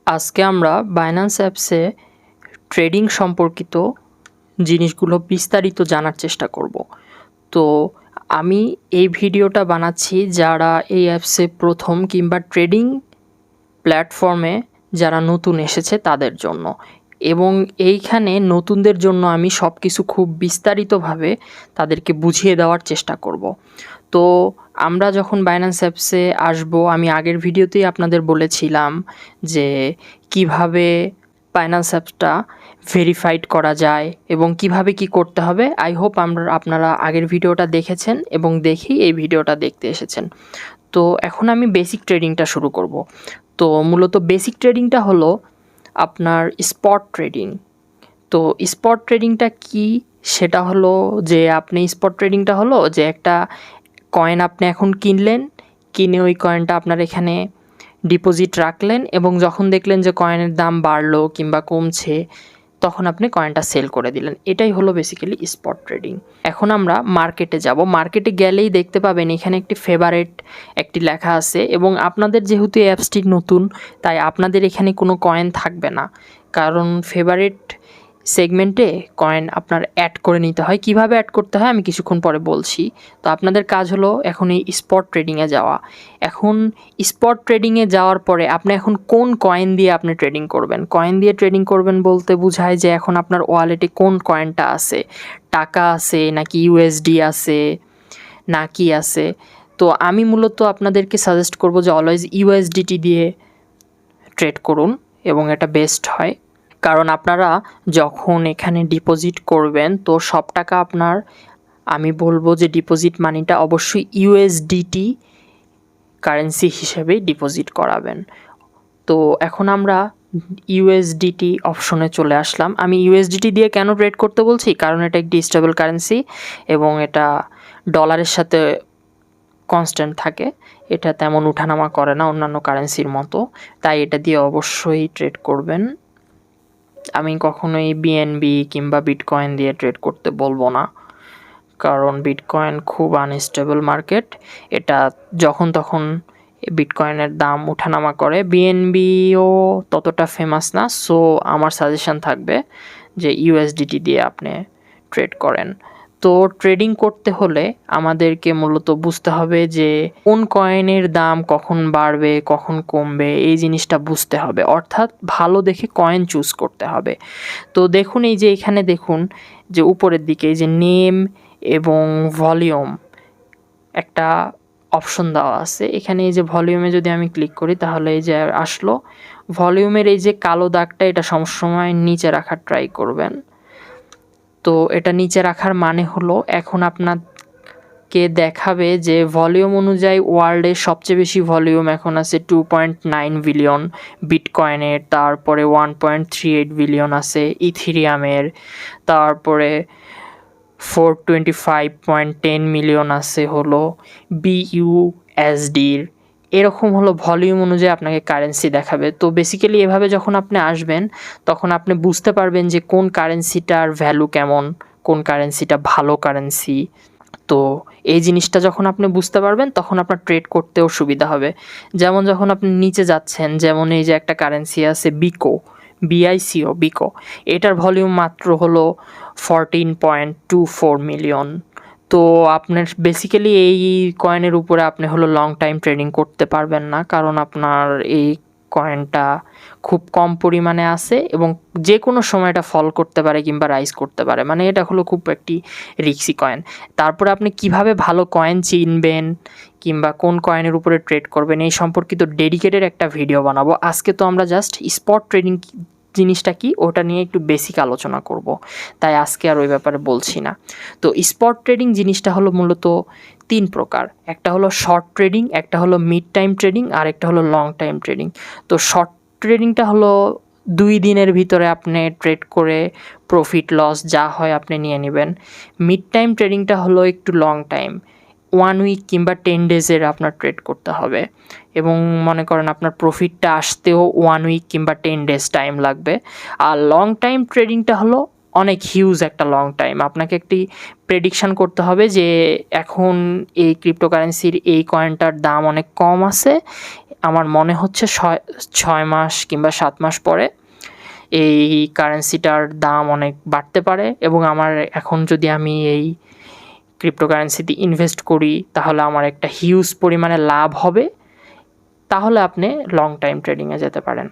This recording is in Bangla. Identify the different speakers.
Speaker 1: আজকে আমরা বাইন্যান্স অ্যাপসে ট্রেডিং সম্পর্কিত জিনিসগুলো বিস্তারিত জানার চেষ্টা করব। তো আমি এই ভিডিওটা বানাচ্ছি যারা এই অ্যাপসে প্রথম কিংবা ট্রেডিং প্ল্যাটফর্মে যারা নতুন এসেছে তাদের জন্য, এবং এইখানে নতুনদের জন্য আমি সব কিছু খুব বিস্তারিতভাবে তাদেরকে বুঝিয়ে দেওয়ার চেষ্টা করব। তো আমরা যখন বাইন্যান্স অ্যাপসে আসব, আমি আগের ভিডিওতেই আপনাদের বলেছিলাম যে কিভাবে বাইন্যান্স অ্যাপসটা ভেরিফাইড করা যায় এবং কিভাবে কি করতে হবে। আই হোপ আপনারা আগের ভিডিওটা দেখেছেন এবং দেখেই এই ভিডিওটা দেখতে এসেছেন। তো এখন আমি বেসিক ট্রেডিংটা শুরু করব। তো মূলত বেসিক ট্রেডিংটা হলো আপনার স্পট ট্রেডিং। তো স্পট ট্রেডিংটা কি, সেটা হলো যে স্পট ট্রেডিংটা হলো যে একটা কয়েন আপনি এখন কিনে ওই কয়েনটা আপনার এখানে ডিপোজিট রাখলেন এবং যখন দেখলেন যে কয়েনের দাম বাড়লো কিংবা কমছে তখন আপনি কয়েনটা সেল করে দিলেন। এটাই হলো বেসিক্যালি স্পট ট্রেডিং। এখন আমরা মার্কেটে যাব। মার্কেটে গেলেই দেখতে পাবেন এখানে একটি লেখা আছে, এবং আপনাদের যেহেতু এই অ্যাপসটি নতুন তাই আপনাদের এখানে কোনো কয়েন থাকবে না, কারণ ফেভারিট সেগমেন্টে কয়েন আপনার অ্যাড করে নিতে হয়। কিভাবে অ্যাড করতে হয় আমি কিছুক্ষণ পরে বলছি। তো আপনাদের কাজ হলো এখন এই স্পট ট্রেডিংয়ে যাওয়া। এখন স্পট ট্রেডিংয়ে যাওয়ার পরে আপনি এখন কোন কয়েন দিয়ে আপনি ট্রেডিং করবেন। কয়েন দিয়ে ট্রেডিং করবেন বলতে বোঝায় যে এখন আপনার ওয়ালেটে কোন কয়েনটা আছে, টাকা আছে নাকি ইউএসডি আছে না কি আছে। তো আমি মূলত আপনাদেরকে সাজেস্ট করব যে অলওয়েজ ইউএসডিটি দিয়ে ট্রেড করুন এবং এটা বেস্ট হয়, কারণ আপনারা যখন এখানে ডিপোজিট করবেন তো সব টাকা আমি বলবো যে ডিপোজিট মানিটা অবশ্যই ইউএসডিটি কারেন্সি হিসেবেই ডিপোজিট করাবেন। তো এখন আমরা ইউএসডিটি অপশনে চলে আসলাম। আমি ইউএসডিটি দিয়ে কেন ট্রেড করতে বলছি, কারণ এটা একটি স্টেবল কারেন্সি এবং এটা ডলারের সাথে কনস্ট্যান্ট থাকে, এটা তেমন উঠানামা করে না অন্যান্য কারেন্সির মতো, তাই এটা দিয়ে অবশ্যই ট্রেড করবেন। আমি কখনোই বিএনবি কিংবা বিটকয়েন দিয়ে ট্রেড করতে বলবো না, কারণ বিটকয়েন খুব আনস্টেবল মার্কেট। এটা যখন তখন বিটকয়েনের দাম ওঠানামা করে। বিএনবিও ততটা ফেমাস না, সো আমার সাজেশন থাকবে যে ইউএসডিটি দিয়ে আপনি ট্রেড করেন। তো ট্রেডিং করতে হলে আমাদেরকে মূলত বুঝতে হবে যে কোন কয়েনের দাম কখন বাড়বে কখন কমবে, এই জিনিসটা বুঝতে হবে, অর্থাৎ ভালো দেখে কয়েন চুজ করতে হবে। তো দেখুন এই যে এখানে দেখুন যে উপরের দিকে এই যে নেম এবং ভলিউম একটা অপশন দেওয়া আছে। এখানে এই যে ভলিউমে যদি আমি ক্লিক করি তাহলে এই যে আসলো ভলিউমের এই যে কালো দাগটা, এটা সবসময় নিচে রাখার ট্রাই করবেন। তো এটা নিচে রাখার মানে হলো এখন আপনাকে দেখাবে যে ভলিউম অনুযায়ী ওয়ার্ল্ডের সবচেয়ে বেশি ভলিউম এখন আছে 2.9 বিলিয়ন বিটকয়েনের, তারপরে 1.38 বিলিয়ন আছে ইথিরিয়ামের, তারপরে 425.10 মিলিয়ন আছে হলো বিইউএসডির। এরকম হলো ভলিউম অনুযায়ী আপনাকে কারেন্সি দেখাবে। তো বেসিক্যালি এভাবে যখন আপনি আসবেন তখন আপনি বুঝতে পারবেন যে কোন কারেন্সিটার ভ্যালু কেমন, কোন কারেন্সিটা ভালো কারেন্সি। তো এই জিনিসটা যখন আপনি বুঝতে পারবেন তখন আপনার ট্রেড করতেও সুবিধা হবে। যেমন যখন আপনি নিচে যাচ্ছেন, যেমন এই যে একটা কারেন্সি আছে বিকো, এটার ভলিউম মাত্র হলো 14.24 মিলিয়ন। তো আপনার বেসিক্যালি এই কয়েনের উপরে আপনি হলো লং টাইম ট্রেডিং করতে পারবেন না, কারণ আপনার এই কয়েনটা খুব কম পরিমাণে আছে এবং যে কোনো সময় এটা ফল করতে পারে কিংবা রাইজ করতে পারে, মানে এটা হলো খুব একটি রিস্কি কয়েন। তারপরে আপনি কিভাবে ভালো কয়েন চিনবেন কিংবা কোন কয়েনের উপরে ট্রেড করবেন এই সম্পর্কিত ডেডিকেটেড একটা ভিডিও বানাবো। আজকে তো আমরা জাস্ট স্পট ট্রেডিং জিনিসটা কি ওটা নিয়ে একটু বেসিক আলোচনা করব, তাই আজকে আর ওই ব্যাপারে বলছি না। তো স্পট ট্রেডিং জিনিসটা হলো মূলত 3 প্রকার। একটা হলো শর্ট ট্রেডিং, একটা হলো মিড টাইম ট্রেডিং, আর একটা হলো লং টাইম ট্রেডিং। তো শর্ট ট্রেডিংটা হলো 2 দিনের ভিতরে আপনি ট্রেড করে প্রফিট লস যা হয় আপনি নিয়ে নেবেন। মিড টাইম ট্রেডিংটা হলো একটু লং টাইম, 1 উইক কিংবা 10 ডেজের আপনার ট্রেড করতে হবে, এবং মনে করেন আপনার প্রফিটটা আসতেও 1 উইক কিংবা 10 ডেজ টাইম লাগবে। আর লং টাইম ট্রেডিংটা হলো অনেক হিউজ একটা লং টাইম। আপনাকে একটি প্রেডিকশান করতে হবে যে এখন এই ক্রিপ্টোকারেন্সির এই কয়েনটার দাম অনেক কম আছে আমার মনে হচ্ছে 6 মাস কিংবা 7 মাস পরে এই কারেন্সিটার দাম অনেক বাড়তে পারে, এবং আমার এখন যদি আমি এই ক্রিপ্টোকারেন্সিতে ইনভেস্ট করি তাহলে আমার একটা হিউজ পরিমাণে লাভ হবে। তাহলে আপনি লং টাইম ট্রেডিংয়ে যেতে পারেন।